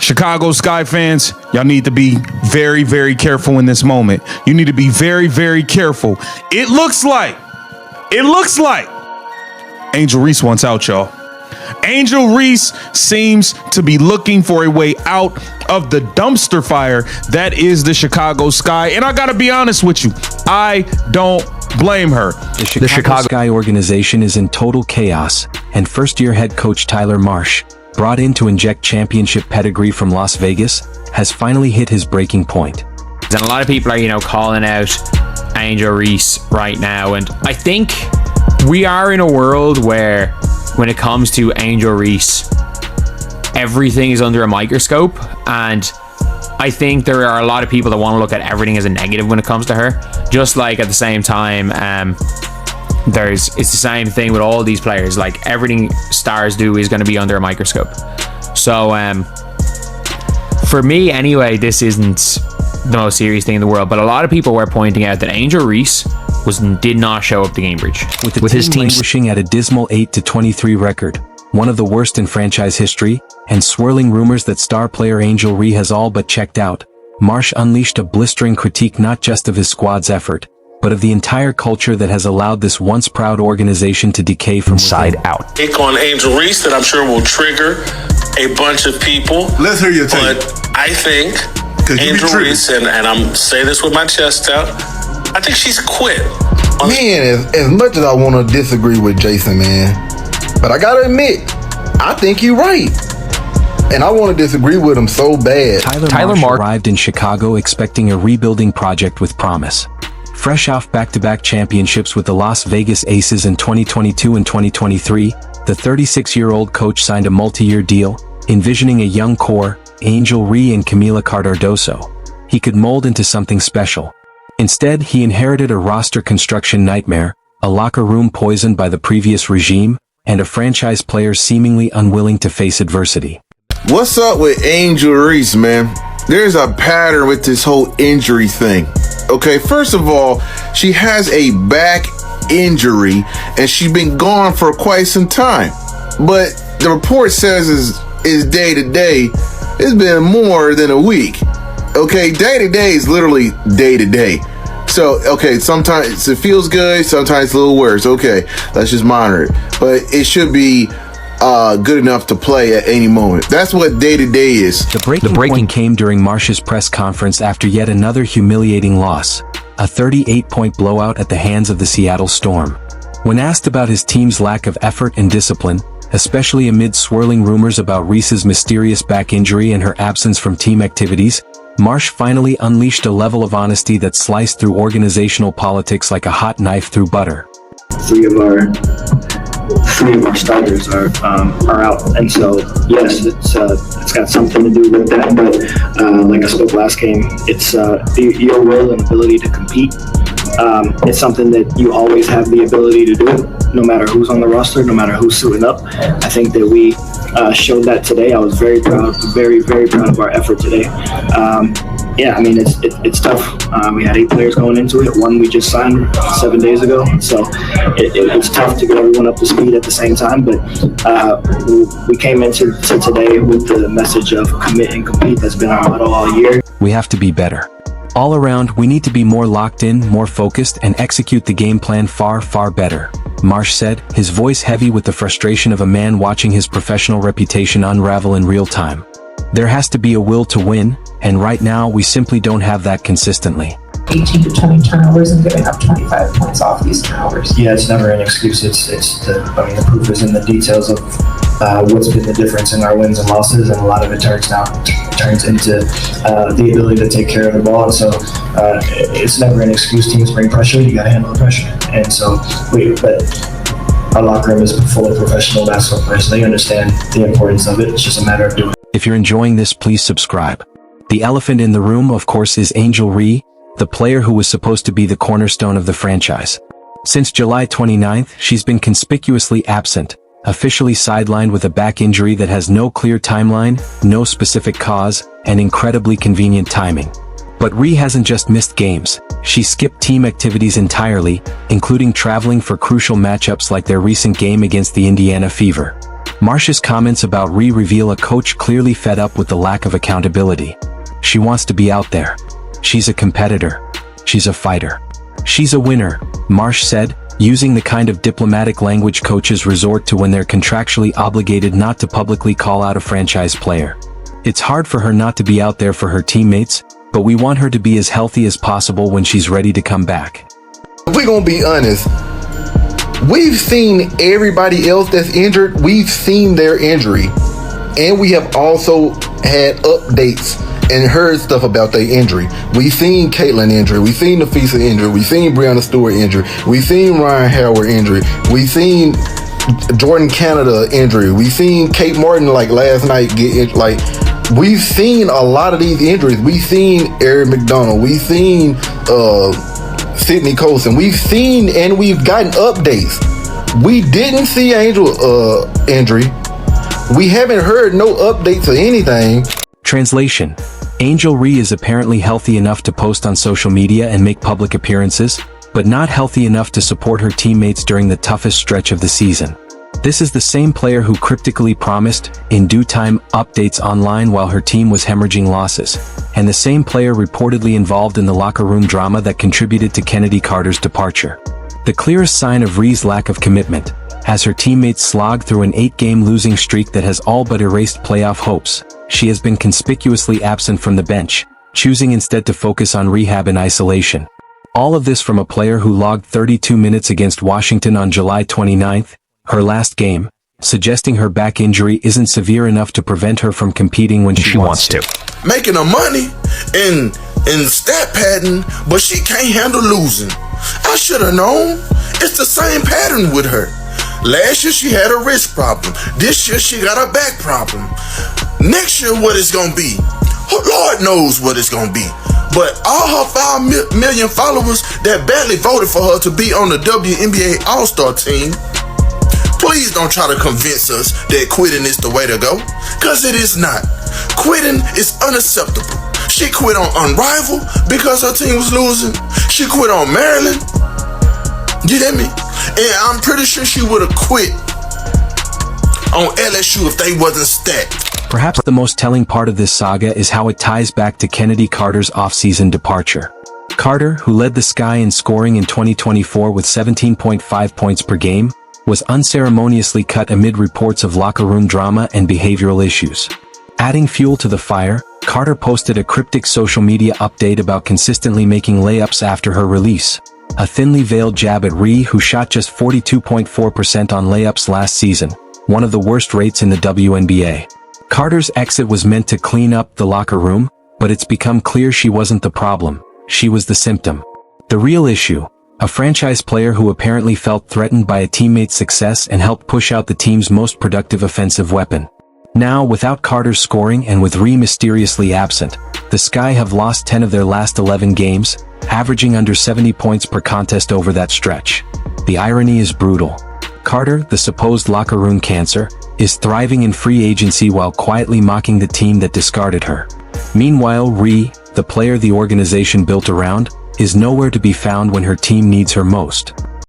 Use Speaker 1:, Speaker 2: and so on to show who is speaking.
Speaker 1: Chicago Sky fans, y'all need to be very, very careful in this moment. You need to be very, very careful. It looks like Angel Reese wants out, y'all. Angel Reese seems to be looking for a way out of the dumpster fire that is the Chicago Sky. And I got to be honest with you, I don't blame her.
Speaker 2: The Chicago Sky organization is in total chaos, and first-year head coach Tyler Marsh, brought in to inject championship pedigree from Las Vegas, has finally hit his breaking point.
Speaker 3: And a lot of people are, calling out Angel Reese right now. And I think we are in a world where when it comes to Angel Reese, everything is under a microscope. And I think there are a lot of people that want to look at everything as a negative when it comes to her. Just like at the same time, it's the same thing with all these players. Like everything stars do is going to be under a microscope. So for me anyway, this isn't the most serious thing in the world, but a lot of people were pointing out that Angel Reese did not show up to Cambridge
Speaker 2: with his team languishing at a dismal 8-23 record, one of the worst in franchise history, and swirling rumors that star player Angel Reese has all but checked out. Marsh unleashed a blistering critique not just of his squad's effort, but of the entire culture that has allowed this once proud organization to decay from inside out.
Speaker 4: Take on Angel Reese that I'm sure will trigger a bunch of people.
Speaker 5: Let's hear your take.
Speaker 4: But I think Angel Reese, and I'm saying this with my chest out, I think she's quit.
Speaker 5: Man, as much as I want to disagree with Jason, man, but I gotta admit, I think you're right. And I want to disagree with him so bad.
Speaker 2: Tyler Marsh arrived in Chicago expecting a rebuilding project with promise. Fresh off back-to-back championships with the Las Vegas Aces in 2022 and 2023, the 36-year-old coach signed a multi-year deal, envisioning a young core, Angel Reese and Camila Cardoso, he could mold into something special. Instead, he inherited a roster construction nightmare, a locker room poisoned by the previous regime, and a franchise player seemingly unwilling to face adversity.
Speaker 5: What's up with Angel Reese, man? There's a pattern with this whole injury thing. Okay, first of all, she has a back injury and she's been gone for quite some time. But the report says is day to day. It's been more than a week. Okay, day to day is literally day to day. So, okay, sometimes it feels good, sometimes it's a little worse. Okay, let's just monitor it. But it should be good enough to play at any moment. That's what day-to-day is.
Speaker 2: The breaking point came during Marsh's press conference after yet another humiliating loss, a 38-point blowout at the hands of the Seattle Storm. When asked about his team's lack of effort and discipline, especially amid swirling rumors about Reese's mysterious back injury and her absence from team activities, Marsh finally unleashed a level of honesty that sliced through organizational politics like a hot knife through butter.
Speaker 6: Three of our starters are out, and so yes, it's got something to do with that. But like I spoke last game, it's your will and ability to compete. It's something that you always have the ability to do, no matter who's on the roster, no matter who's suiting up. I think that we showed that today. I was very proud, very, very proud of our effort today. Yeah, I mean, it's tough. We had 8 players going into it. One we just signed 7 days ago. So it's tough to get everyone up to speed at the same time. But we came into today with the message of commit and compete. That's been our motto all year.
Speaker 2: We have to be better. All around, we need to be more locked in, more focused, and execute the game plan far, far better, Marsh said, his voice heavy with the frustration of a man watching his professional reputation unravel in real time. There has to be a will to win, and right now we simply don't have that consistently.
Speaker 7: 18 to 20 turnovers and giving up 25 points off these turnovers.
Speaker 6: Yeah, it's never an excuse. The proof is in the details of what's been the difference in our wins and losses, and a lot of it turns into the ability to take care of the ball. And so it's never an excuse. Teams bring pressure. You got to handle the pressure. And so but our locker room is full of professional basketball players. They understand the importance of it. It's just a matter of doing it.
Speaker 2: If you're enjoying this, please subscribe. The elephant in the room, of course, is Angel Reese, the player who was supposed to be the cornerstone of the franchise. Since July 29th, she's been conspicuously absent, officially sidelined with a back injury that has no clear timeline, no specific cause, and incredibly convenient timing. But Reese hasn't just missed games. She skipped team activities entirely, including traveling for crucial matchups like their recent game against the Indiana Fever. Marsh's comments about Ree reveal a coach clearly fed up with the lack of accountability. She wants to be out there. She's a competitor. She's a fighter. She's a winner, Marsh said, using the kind of diplomatic language coaches resort to when they're contractually obligated not to publicly call out a franchise player. It's hard for her not to be out there for her teammates, but we want her to be as healthy as possible when she's ready to come back.
Speaker 8: We're gonna be honest. We've seen everybody else that's injured. We've seen their injury. And we have also had updates and heard stuff about their injury. We've seen Caitlyn injury. We've seen Nafisa injury. We've seen Brianna Stewart injury. We've seen Ryan Howard injury. We've seen Jordan Canada injury. We've seen Kate Martin like last night get injured. Like, we've seen a lot of these injuries. We've seen Eric McDonald. We've seen Sydney Colson. We've seen and we've gotten updates. We didn't see Angel injury. We haven't heard no updates or anything.
Speaker 2: Translation: Angel Reese is apparently healthy enough to post on social media and make public appearances, but not healthy enough to support her teammates during the toughest stretch of the season. This is the same player who cryptically promised, in due time, updates online while her team was hemorrhaging losses, and the same player reportedly involved in the locker room drama that contributed to Kennedy Carter's departure. The clearest sign of Ree's lack of commitment, as her teammates slog through an 8-game losing streak that has all but erased playoff hopes, she has been conspicuously absent from the bench, choosing instead to focus on rehab in isolation. All of this from a player who logged 32 minutes against Washington on July 29th, her last game, suggesting her back injury isn't severe enough to prevent her from competing when she wants to.
Speaker 5: Making her money in stat padding, but she can't handle losing. I should have known. It's the same pattern with her. Last year she had a wrist problem. This year she got a back problem. Next year what it's gonna be? Lord knows what it's gonna be. But all her 5 million followers that badly voted for her to be on the WNBA All-Star team, please don't try to convince us that quitting is the way to go, cause it is not. Quitting is unacceptable. She quit on Unrivaled because her team was losing. She quit on Maryland. You hear me? And I'm pretty sure she would have quit on LSU if they wasn't stacked.
Speaker 2: Perhaps the most telling part of this saga is how it ties back to Kennedy Carter's off-season departure. Carter, who led the Sky in scoring in 2024 with 17.5 points per game, was unceremoniously cut amid reports of locker room drama and behavioral issues. Adding fuel to the fire, Carter posted a cryptic social media update about consistently making layups after her release. A thinly veiled jab at Ree, who shot just 42.4% on layups last season, one of the worst rates in the WNBA. Carter's exit was meant to clean up the locker room, but it's become clear she wasn't the problem. She was the symptom. The real issue: a franchise player who apparently felt threatened by a teammate's success and helped push out the team's most productive offensive weapon. Now, without Carter's scoring and with Ree mysteriously absent, the Sky have lost 10 of their last 11 games, averaging under 70 points per contest over that stretch. The irony is brutal. Carter, the supposed locker room cancer, is thriving in free agency while quietly mocking the team that discarded her. Meanwhile, Ree, the player the organization built around, is nowhere to be found when her team needs her most.